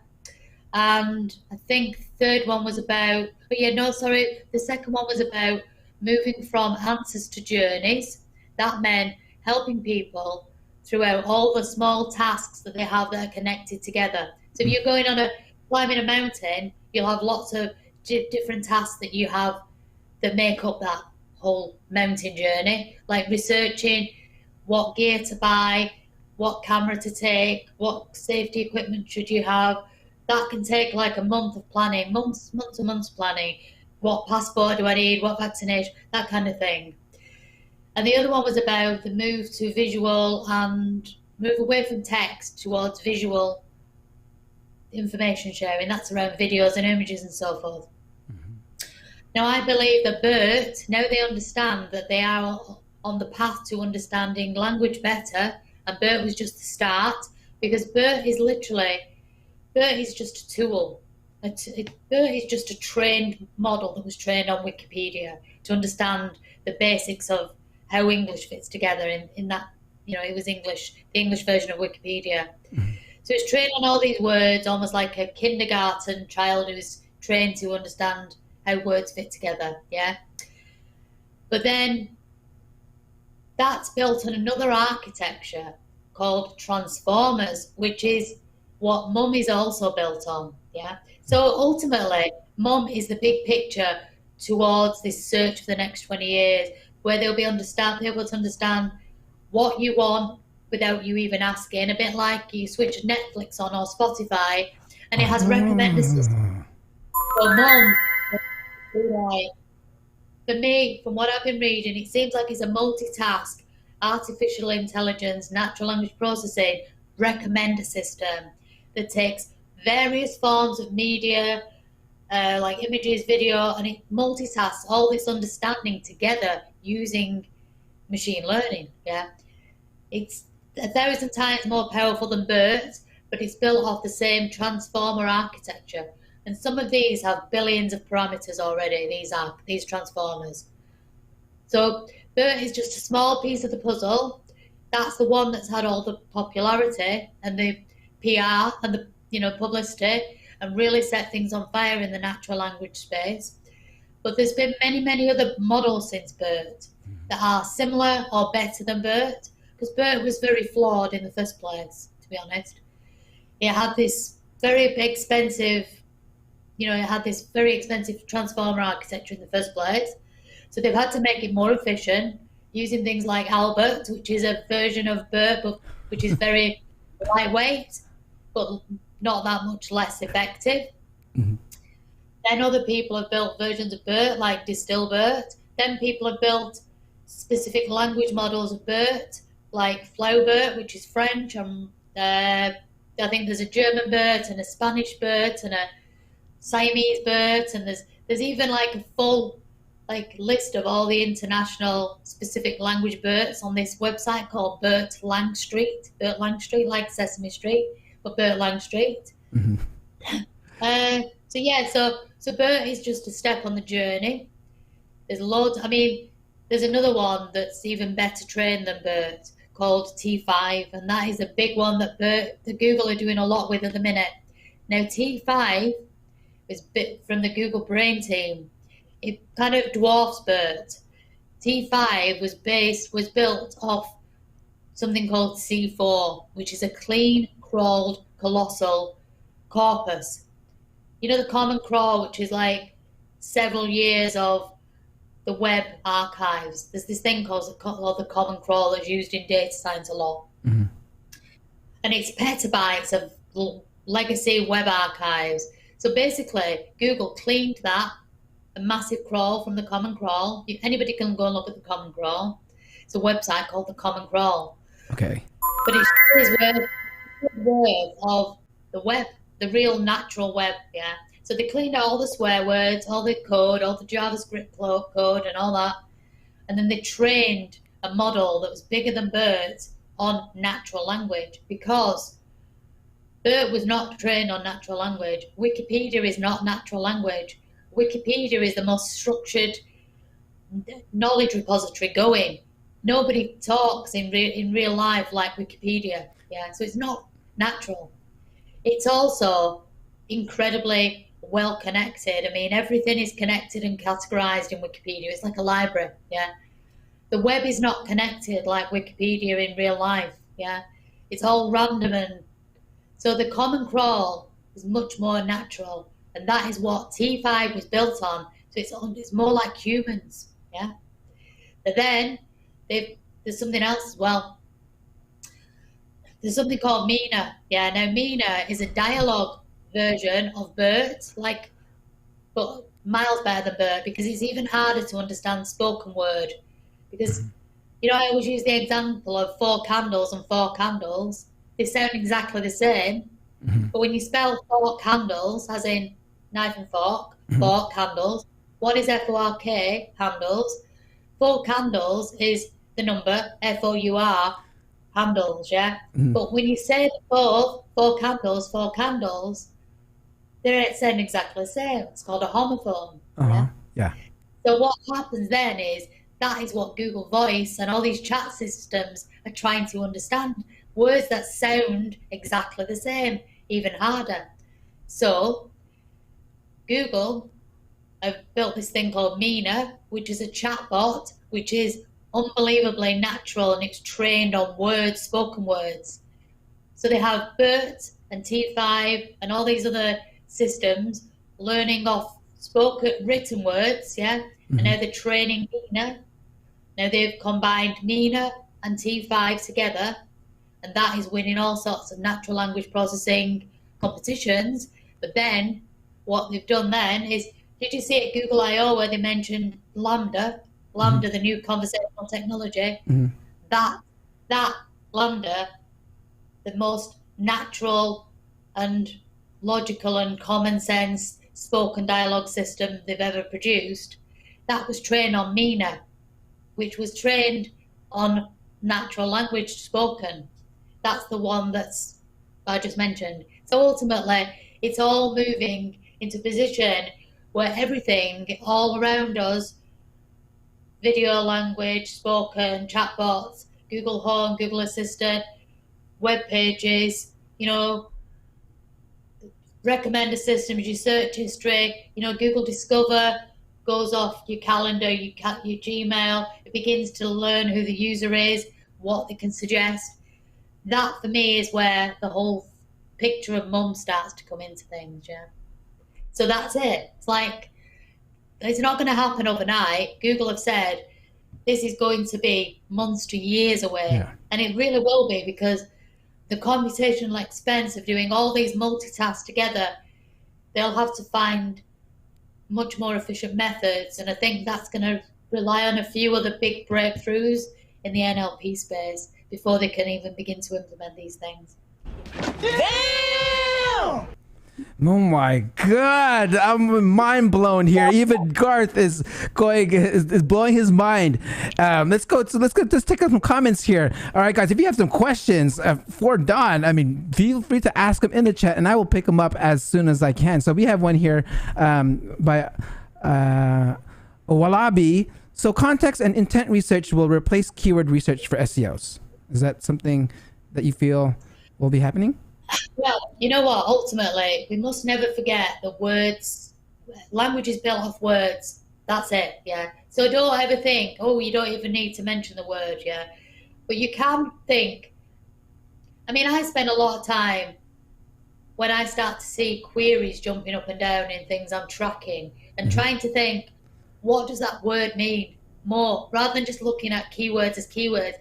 S2: And I think the third one was about. The second one was about moving from answers to journeys. That meant helping people throughout all the small tasks that they have that are connected together. So if you're going on climbing a mountain, you'll have lots of different tasks that you have that make up that whole mountain journey, like researching what gear to buy, what camera to take, what safety equipment should you have. That can take like a month of planning, months and months planning. What passport do I need? What vaccination? That kind of thing. And the other one was about the move to visual and move away from text towards visual information sharing. That's around videos and images and so forth. Now, I believe that BERT, now they understand that they are on the path to understanding language better, and BERT was just the start, because BERT is just a tool. BERT is just a trained model that was trained on Wikipedia to understand the basics of how English fits together in that, it was English, the English version of Wikipedia. So it's trained on all these words, almost like a kindergarten child who's trained to understand how words fit together, yeah? But then that's built on another architecture called transformers, which is what MUM is also built on, yeah? So ultimately, MUM is the big picture towards this search for the next 20 years, where they'll be able to understand what you want without you even asking, a bit like you switch Netflix on or Spotify, and it has recommender system. For MUM, for me, from what I've been reading, it seems like it's a multitask, artificial intelligence, natural language processing recommender system that takes various forms of media, like images, video, and it multitasks all this understanding together using machine learning. Yeah, it's 1,000 times more powerful than BERT, but it's built off the same transformer architecture. And some of these have billions of parameters already, these transformers. So BERT is just a small piece of the puzzle. That's the one that's had all the popularity and the PR and the publicity, and really set things on fire in the natural language space. But there's been many, many other models since BERT that are similar or better than BERT, because BERT was very flawed in the first place, to be honest. It had this very expensive, transformer architecture in the first place. So they've had to make it more efficient using things like Albert, which is a version of BERT, but which is very lightweight, but not that much less effective. Mm-hmm. Then other people have built versions of BERT, like DistilBERT. Then people have built specific language models of BERT, like FlowBERT, which is French. I think there's a German BERT and a Spanish BERT and a Siamese BERT, and there's even like a full list of all the international specific language BERTs on this website called BERT Langstreet, like Sesame Street, but BERT Langstreet. Mm-hmm. So BERT is just a step on the journey. There's loads. There's another one that's even better trained than BERT called T5, and that is a big one that Google are doing a lot with at the minute. Now T5 is from the Google Brain team. It kind of dwarfs BERT. T5 was built off something called C4, which is a clean, crawled, colossal corpus. The Common Crawl, which is like several years of the web archives. There's this thing called the Common Crawl that's used in data science a lot. Mm-hmm. And it's petabytes of legacy web archives. So basically, Google cleaned that, a massive crawl from the Common Crawl. Anybody can go and look at the Common Crawl. It's a website called the Common Crawl.
S1: Okay.
S2: But it's worth of the web, the real natural web, yeah. So they cleaned out all the swear words, all the code, all the JavaScript code and all that. And then they trained a model that was bigger than BERT on natural language, because BERT was not trained on natural language. Wikipedia is not natural language. Wikipedia is the most structured knowledge repository going. Nobody talks in real life like Wikipedia. Yeah, so it's not natural. It's also incredibly well connected. Everything is connected and categorized in Wikipedia. It's like a library. Yeah, the web is not connected like Wikipedia in real life. Yeah, it's all random, and so the Common Crawl is much more natural, and that is what T5 was built on. So it's more like humans. Yeah, but then there's something else as well. There's something called Mina. Yeah, now Mina is a dialogue version of BERT, but miles better than BERT, because it's even harder to understand spoken word. Because, I always use the example of 4 candles and 4 candles. They sound exactly the same, but when you spell 4 candles, as in knife and fork, 4 candles, one is F-O-R-K, candles. 4 candles is the number, F-O-U-R, candles, yeah? But when you say four candles, they're saying exactly the same. It's called a homophone.
S1: Yeah.
S2: So what happens then is that is what Google Voice and all these chat systems are trying to understand. Words that sound exactly the same, even harder. So Google have built this thing called Mina, which is a chatbot, which is unbelievably natural and it's trained on words, spoken words. So they have BERT and T5 and all these other systems learning off spoken written words, yeah? And now they're training Mina. Now they've combined Mina and T5 together, and that is winning all sorts of natural language processing competitions. But then what they've done then is, did you see at Google I/O where they mentioned Lambda, the new conversational technology? That Lambda, the most natural and logical and common sense spoken dialogue system they've ever produced, that was trained on Mina, which was trained on natural language spoken. That's the one that's I just mentioned. So ultimately, it's all moving into a position where everything all around us, video, language, spoken, chatbots, Google Home, Google Assistant, web pages, recommender systems, your search history, Google Discover goes off your calendar, your Gmail. It begins to learn who the user is, what they can suggest. That, for me, is where the whole picture of mum starts to come into things, yeah. So that's it. It's like, it's not going to happen overnight. Google have said this is going to be months to years away. Yeah. And it really will be, because the computational expense of doing all these multitasks together, they'll have to find much more efficient methods. And I think that's going to rely on a few other big breakthroughs in the NLP space before they can even begin to implement these things.
S1: Damn! Oh my God, I'm mind blown here. Even Garth is blowing his mind. Let's take up some comments here. All right, guys, if you have some questions for Don, I mean, feel free to ask them in the chat, and I will pick them up as soon as I can. So we have one here by Walabi. So context and intent research will replace keyword research for SEOs. Is that something that you feel will be happening?
S2: Well, you know what? Ultimately, we must never forget that words, language is built off words. That's it, yeah. So don't ever think, oh, you don't even need to mention the word, yeah. But you can think. I mean, I spend a lot of time when I start to see queries jumping up and down in things I'm tracking and trying to think, what does that word mean more? Rather than just looking at keywords as keywords,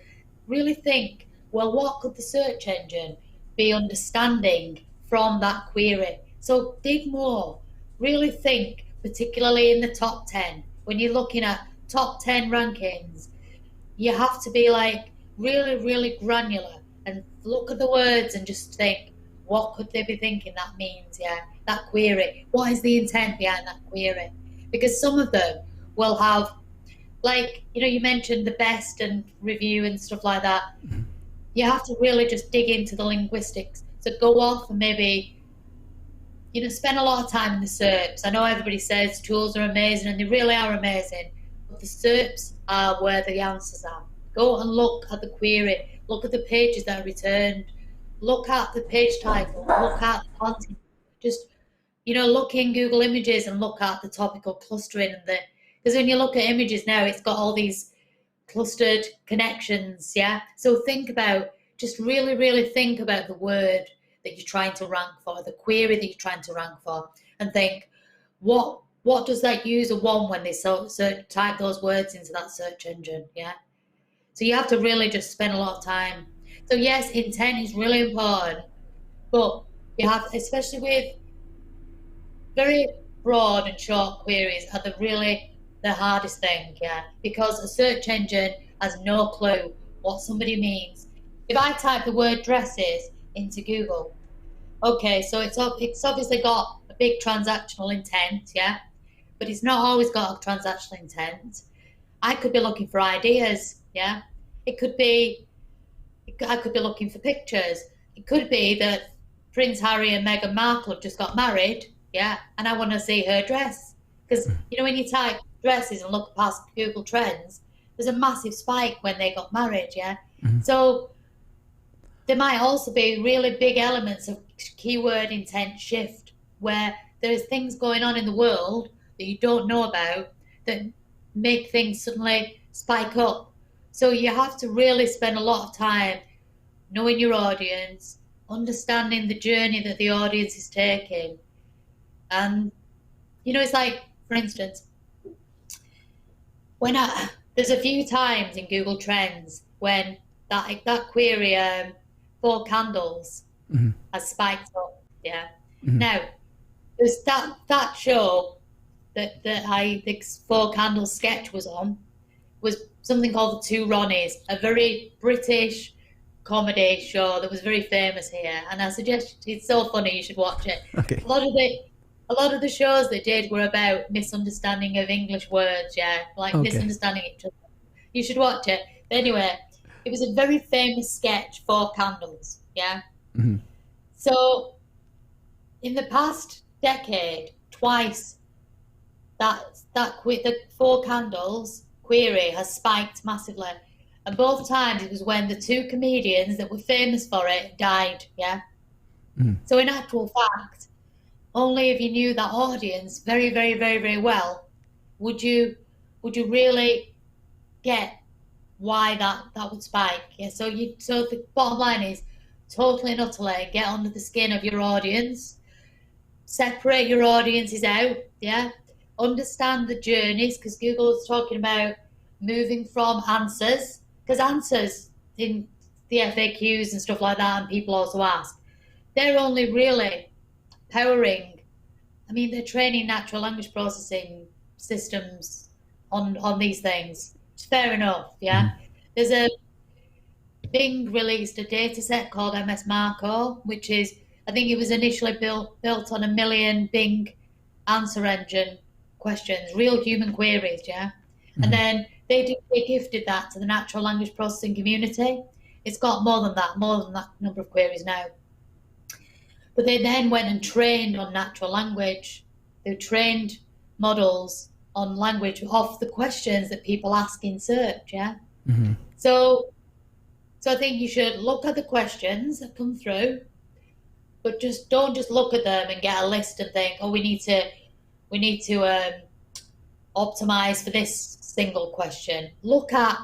S2: really think, well, what could the search engine be understanding from that query? So dig more, really think, particularly in the top 10. When you're looking at top 10 rankings, you have to be like really, really granular and look at the words and just think, what could they be thinking that means, yeah? That query, what is the intent behind that query? Because some of them will have, like, you mentioned the best and review and stuff like that. You have to really just dig into the linguistics. So go off and maybe, spend a lot of time in the SERPs. I know everybody says tools are amazing, and they really are amazing, but the SERPs are where the answers are. Go and look at the query, look at the pages that are returned, look at the page title, look at the content. Just, look in Google Images and look at the topical clustering. Because when you look at images now, it's got all these clustered connections, yeah? So just really, really think about the word that you're trying to rank for, the query that you're trying to rank for, and think, what does that user want when they type those words into that search engine, yeah? So you have to really just spend a lot of time. So yes, intent is really important, but you have, especially with very broad and short queries, are the hardest thing, yeah, because a search engine has no clue what somebody means. If I type the word dresses into Google, okay, so it's obviously got a big transactional intent, yeah, but it's not always got a transactional intent. I could be looking for ideas, yeah. It could be I could be looking for pictures. It could be that Prince Harry and Meghan Markle have just got married, yeah, and I want to see her dress. Because, you know, when you type dresses and look past Google Trends, there's a massive spike when they got married, yeah? So there might also be really big elements of keyword intent shift where there's things going on in the world that you don't know about that make things suddenly spike up. So you have to really spend a lot of time knowing your audience, understanding the journey that the audience is taking. And, you know, it's like, for instance, when there's a few times in Google Trends when that query, 4 candles, has spiked up, yeah. Now, there's that show that the 4 candles sketch was on, was something called The Two Ronnies, a very British comedy show that was very famous here, and I suggest it's so funny, you should watch it.
S1: Okay.
S2: A lot of the shows they did were about misunderstanding of English words, yeah, like misunderstanding each other. You should watch it. But anyway, it was a very famous sketch, 4 candles, yeah. So in the past decade, twice the 4 candles query has spiked massively. And both times it was when the 2 comedians that were famous for it died, yeah? So in actual fact, only if you knew that audience very, very, very, very well, would you really get why that would spike. Yeah, so the bottom line is totally and utterly get under the skin of your audience, separate your audiences out, yeah? Understand the journeys, because Google is talking about moving from answers, because answers in the FAQs and stuff like that, and people also ask, they're only really powering, I mean, they're training natural language processing systems on these things. It's fair enough, yeah? There's Bing released a data set called MS Marco, which is, I think it was initially built on 1 million Bing answer engine questions, real human queries, yeah? And then they gifted that to the natural language processing community. It's got more than that number of queries now. But they then went and trained on natural language. They trained models on language off the questions that people ask in search, yeah? So I think you should look at the questions that come through, but don't just look at them and get a list and think, oh, we need to optimize for this single question. Look at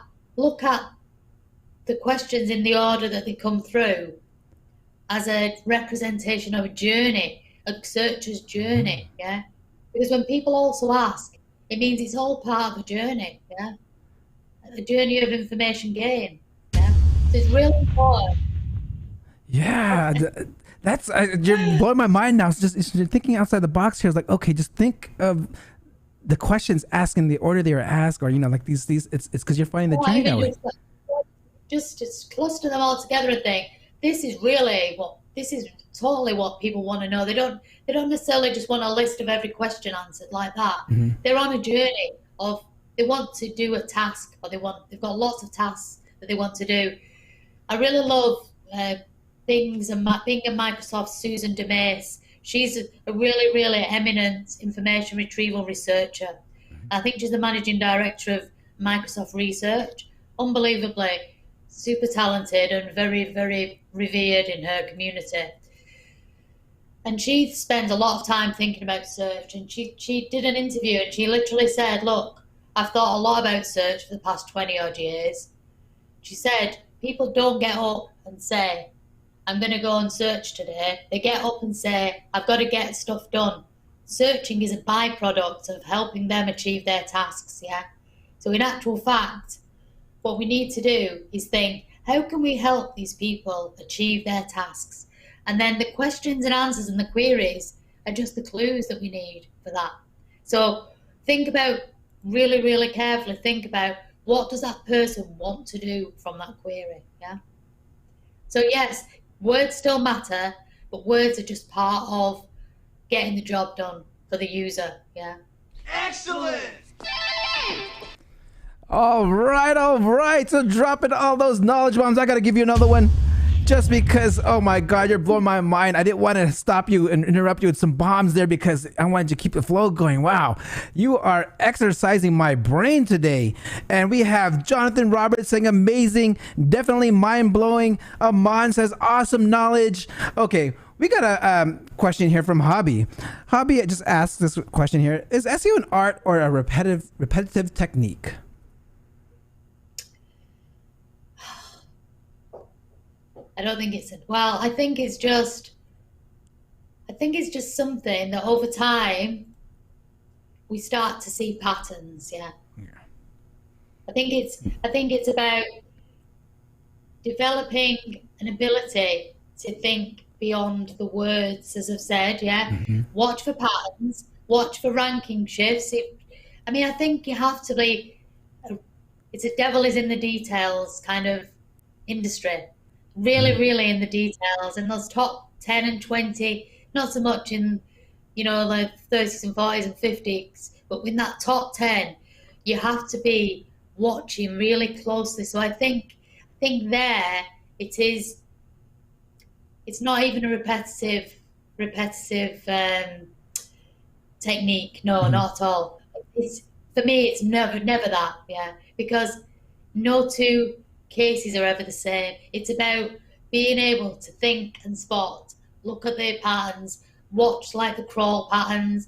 S2: the questions in the order that they come through as a representation of a journey, a searcher's journey, yeah? Because when people also ask, it means it's all part of a journey, yeah? A journey of information gain, yeah? So it's really important.
S1: Yeah, that's you're blowing my mind now. It's just you're thinking outside the box here. It's like, okay, just think of the questions asked in the order they were asked, or, you know, like these it's because you're finding the journey that way.
S2: Just cluster them all together and think, this is totally what people want to know. They don't necessarily just want a list of every question answered like that. They're on a journey of, they want to do a task, or they've got lots of tasks that they want to do. I really love Bing and Microsoft's Susan DeMace. She's a really, really eminent information retrieval researcher. I think she's the managing director of Microsoft Research. Unbelievably super talented and very, very revered in her community. And she spends a lot of time thinking about search. And she did an interview and she literally said, look, I've thought a lot about search for the past 20 odd years. She said, people don't get up and say, I'm going to go and search today. They get up and say, I've got to get stuff done. Searching is a byproduct of helping them achieve their tasks, yeah? So in actual fact, what we need to do is think, how can we help these people achieve their tasks? And then the questions and answers and the queries are just the clues that we need for that. So think about, really, really carefully think about, what does that person want to do from that query, yeah? So yes, words still matter, but words are just part of getting the job done for the user, yeah?
S3: Excellent!
S1: All right. So dropping all those knowledge bombs, I got to give you another one. Just because, oh my God, you're blowing my mind. I didn't want to stop you and interrupt you with some bombs there because I wanted to keep the flow going. Wow, you are exercising my brain today. And we have Jonathan Roberts saying amazing, definitely mind-blowing. Aman says awesome knowledge. Okay, we got a question here from Hobby. Hobby just asked this question here. Is SEO an art or a repetitive technique?
S2: I don't think it's I think it's just something that over time we start to see patterns. Yeah. I think it's about developing an ability to think beyond the words, as I've said. Yeah. Watch for patterns, watch for ranking shifts. I think you have to be, it's a devil is in the details kind of industry. Really in the details, and those top 10 and 20, not so much in, the 30s and 40s and 50s, but in that top 10, you have to be watching really closely. So I think there it is. It's not even a repetitive technique. No, not at all. For me, it's never that. Yeah, because no two cases are ever the same. It's about being able to think and spot, look at the patterns, watch like the crawl patterns,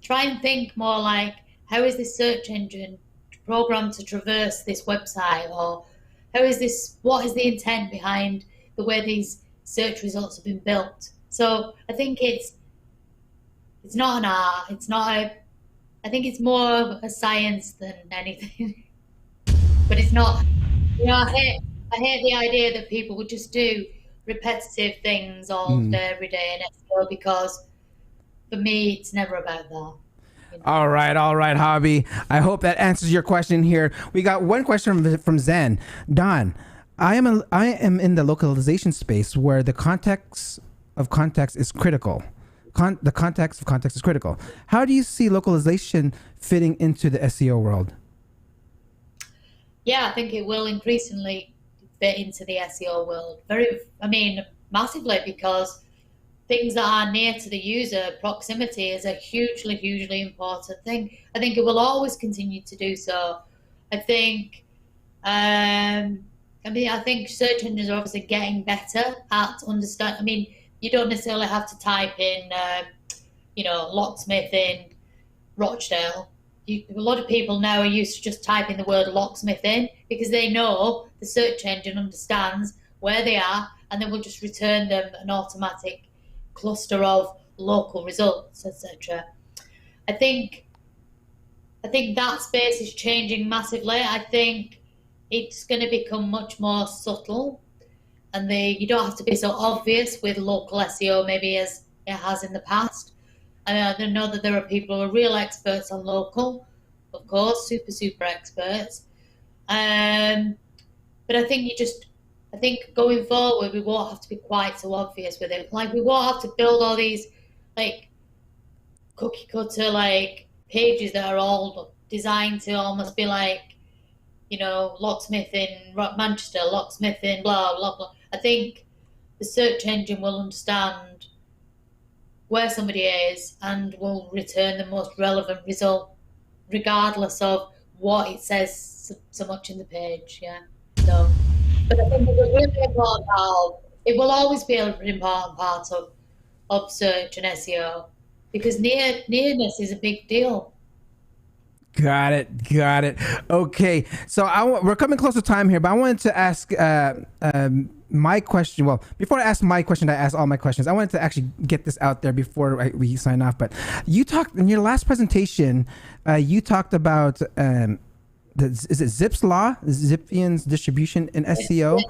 S2: try and think more like, how is this search engine programmed to traverse this website, or what is the intent behind the way these search results have been built. So I think it's not an art. I think it's more of a science than anything. But it's not. I hate the idea that people would just do repetitive things all day, every day in SEO, because for me, it's never about that.
S1: All right, Hobby. I hope that answers your question here. We got one question from Zen. Don, I am in the localization space where the context of context is critical. The context of context is critical. How do you see localization fitting into the SEO world?
S2: Yeah, I think it will increasingly fit into the SEO world. Massively, because things that are near to the user, proximity is a hugely important thing. I think it will always continue to do so. I think search engines are obviously getting better at understand. You don't necessarily have to type in, locksmith in Rochdale. A lot of people now are used to just typing the word locksmith in, because they know the search engine understands where they are, and then will just return them an automatic cluster of local results, etc. I think that space is changing massively. I think it's going to become much more subtle, and you don't have to be so obvious with local SEO maybe as it has in the past. I know that there are people who are real experts on local, of course, super experts. But I think going forward, we won't have to be quite so obvious with it. Like, we won't have to build all these cookie cutter pages that are all designed to almost be locksmith in Manchester, locksmith in blah blah blah. I think the search engine will understand where somebody is and will return the most relevant result, regardless of what it says so much in the page. Yeah. So, but I think it's a really important part. It will always be an important part of search and SEO, because nearness is a big deal.
S1: Got it. Okay, so we're coming close to time here, but I wanted to ask my question. Well, before I ask my question, I ask all my questions. I wanted to actually get this out there before we sign off. But you talked in your last presentation. You talked about is it Zip's law, Zipfian's distribution in SEO?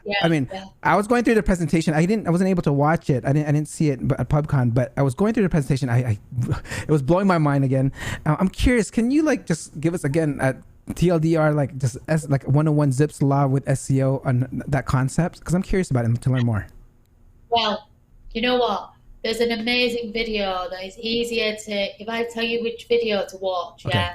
S2: Yeah,
S1: I was going through the presentation. I wasn't able to watch it. I didn't see it at PubCon, but I was going through the presentation. It was blowing my mind again. I'm curious. Can you just give us again a TLDR, just 101 Zip's law with SEO on that concept? Because I'm curious about it to learn more.
S2: Well, you know what? There's an amazing video that is easier to, if I tell you which video to watch,
S1: okay.
S2: Yeah.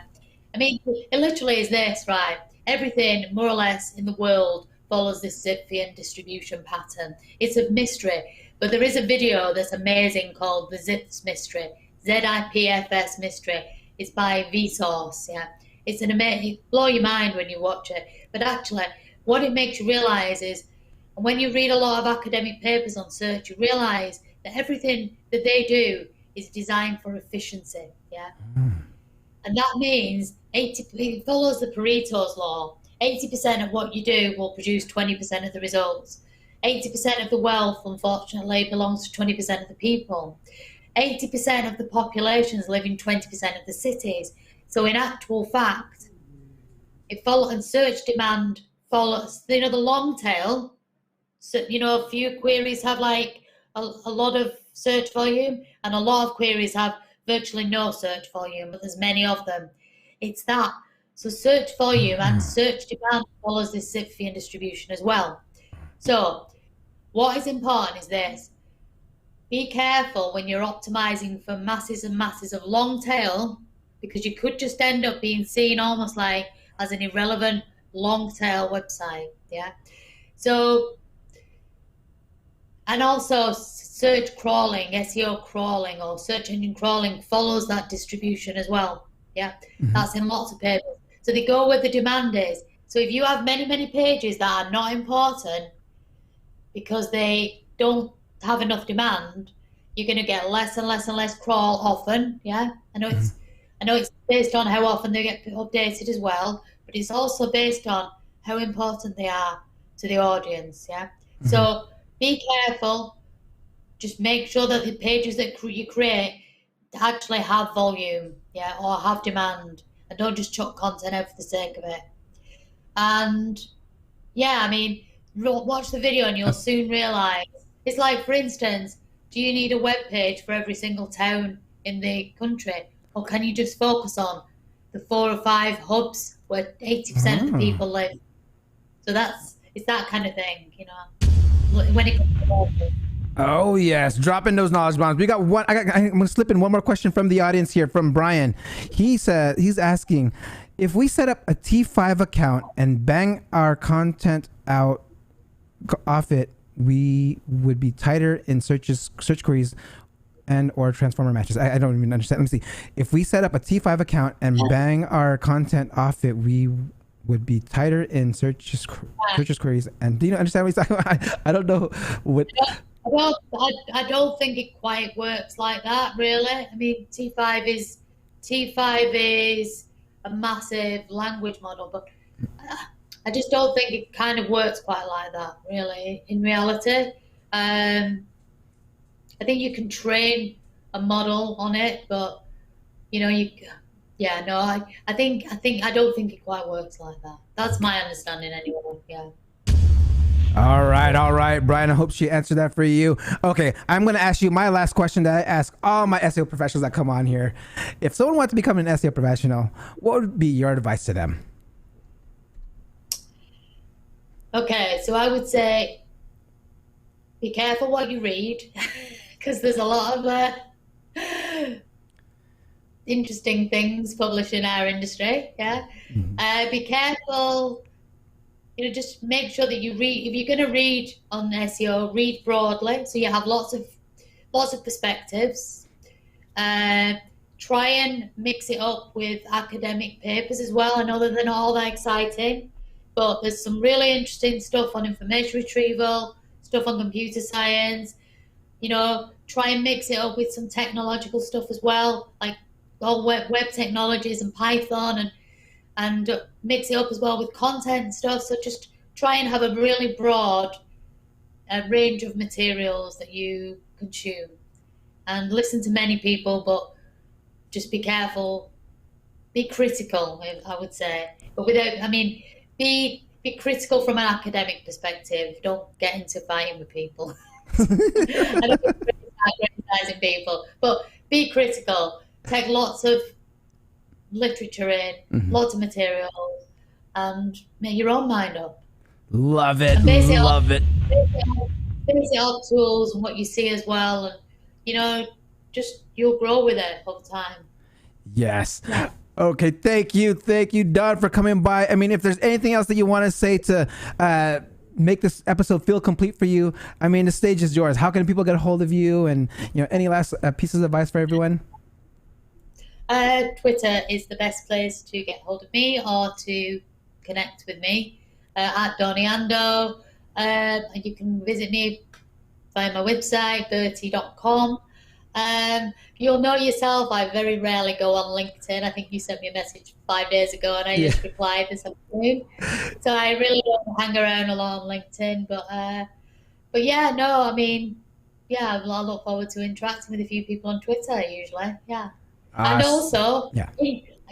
S2: I mean, it literally is this, right? Everything, more or less, in the world follows this Zipfian distribution pattern. It's a mystery, but there is a video that's amazing called The Zips Mystery, ZIPFS Mystery. It's by Vsauce, yeah. It's an amazing, blow your mind when you watch it. But actually, what it makes you realize is, when you read a lot of academic papers on search, you realize that everything that they do is designed for efficiency, yeah. And that means it follows the Pareto's law. 80% of what you do will produce 20% of the results. 80% of the wealth, unfortunately, belongs to 20% of the people. 80% of the populations live in 20% of the cities. So in actual fact, and search demand follows, the long tail. So, a few queries have like a lot of search volume, and a lot of queries have virtually no search volume, but there's many of them. It's that. So search volume and search demand follows this Zipfian distribution as well. So what is important is this. Be careful when you're optimizing for masses and masses of long tail, because you could just end up being seen almost like as an irrelevant long tail website. Yeah. So, and also search crawling, SEO crawling, or search engine crawling follows that distribution as well. Yeah. That's in lots of papers. So they go where the demand is. So if you have many, many pages that are not important because they don't have enough demand, you're going to get less and less and less crawl often. Yeah. I know it's based on how often they get updated as well, but it's also based on how important they are to the audience. Yeah. So be careful. Just make sure that the pages that you create actually have volume, yeah, or have demand, and don't just chuck content out for the sake of it. And yeah, I mean, watch the video and you'll soon realize. It's like, for instance, do you need a web page for every single town in the country, or can you just focus on the 4 or 5 hubs where 80% of the people live? So it's that kind of thing, when it comes to marketing.
S1: Oh yes, dropping those knowledge bombs. We got one. I'm gonna slip in one more question from the audience here from Brian. He's asking, if we set up a T5 account and bang our content out off it, we would be tighter in search queries and or transformer matches. I don't even understand. Let me see. If we set up a T5 account and bang our content off it, we would be tighter in search queries. And do you understand what he's talking about? I don't know what.
S2: I don't think it quite works like that, really. I mean, T5 is a massive language model, but I just don't think it kind of works quite like that, really. In reality, I think you can train a model on it, but I don't think it quite works like that. That's my understanding, anyway. Yeah.
S1: All right, Brian. I hope she answered that for you. Okay, I'm going to ask you my last question that I ask all my SEO professionals that come on here. If someone wants to become an SEO professional, what would be your advice to them?
S2: Okay, so I would say be careful what you read, because there's a lot of interesting things published in our industry. Yeah, be careful. Just make sure that you read. If you're going to read on SEO, read broadly, so you have lots of perspectives. Try and mix it up with academic papers as well. I know that they're not all that exciting, but there's some really interesting stuff on information retrieval, stuff on computer science. Try and mix it up with some technological stuff as well, like all web technologies and Python, and mix it up as well with content and stuff. So just try and have a really broad range of materials that you consume, and listen to many people, but just be careful, be critical, I would say, but be critical from an academic perspective. Don't get into fighting with people. I don't criticizing people, but be critical. Take lots of literature in, lots of materials, and make your own mind up.
S1: Love it. Love it.
S2: Base it off tools and what you see as well, and just you'll grow with it over time.
S1: Yes. Yeah. Okay, thank you, Don, for coming by. I mean, if there's anything else that you want to say to make this episode feel complete for you, I mean, the stage is yours. How can people get a hold of you? And any last pieces of advice for everyone?
S2: Twitter is the best place to get hold of me or to connect with me at Doniando. You can visit me via my website, BERT.com. You'll know yourself, I very rarely go on LinkedIn. I think you sent me a message 5 days ago and I just replied this afternoon. So I really don't hang around a lot on LinkedIn. But yeah, no, I mean, yeah, I look forward to interacting with a few people on Twitter usually. Yeah. And also,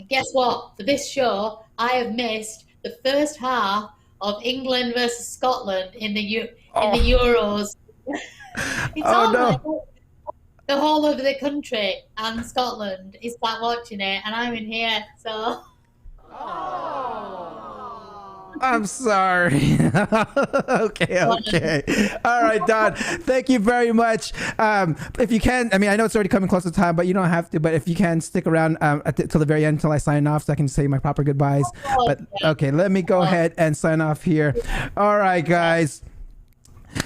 S2: guess what? For this show, I have missed the first half of England versus Scotland in the Euros. It's all like the whole of the country and Scotland is back watching it, and I'm in here, so.
S1: I'm sorry. Okay. All right, Don. Thank you very much. If you can, I mean, I know it's already coming close to time, but you don't have to. But if you can, stick around till the very end until I sign off, so I can say my proper goodbyes. But okay, let me go ahead and sign off here. All right, guys.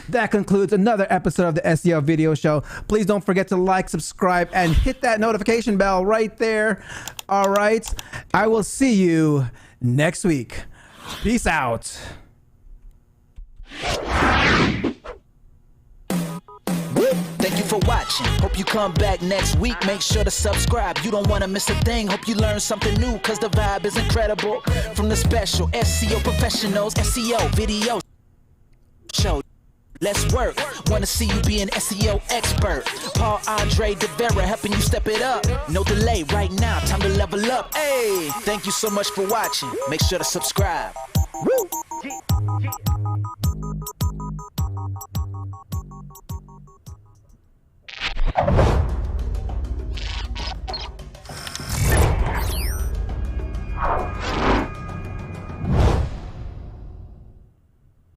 S1: That concludes another episode of the SEO Video Show. Please don't forget to like, subscribe, and hit that notification bell right there. All right. I will see you next week. Peace out.
S3: Thank you for watching. Hope you come back next week. Make sure to subscribe. You don't want to miss a thing. Hope you learn something new, because the vibe is incredible. From the special SEO professionals, SEO video show. Let's work. Want to see you be an SEO expert. Paul Andre De Vera helping you step it up. No delay right now. Time to level up. Hey, thank you so much for watching. Make sure to subscribe. Woo!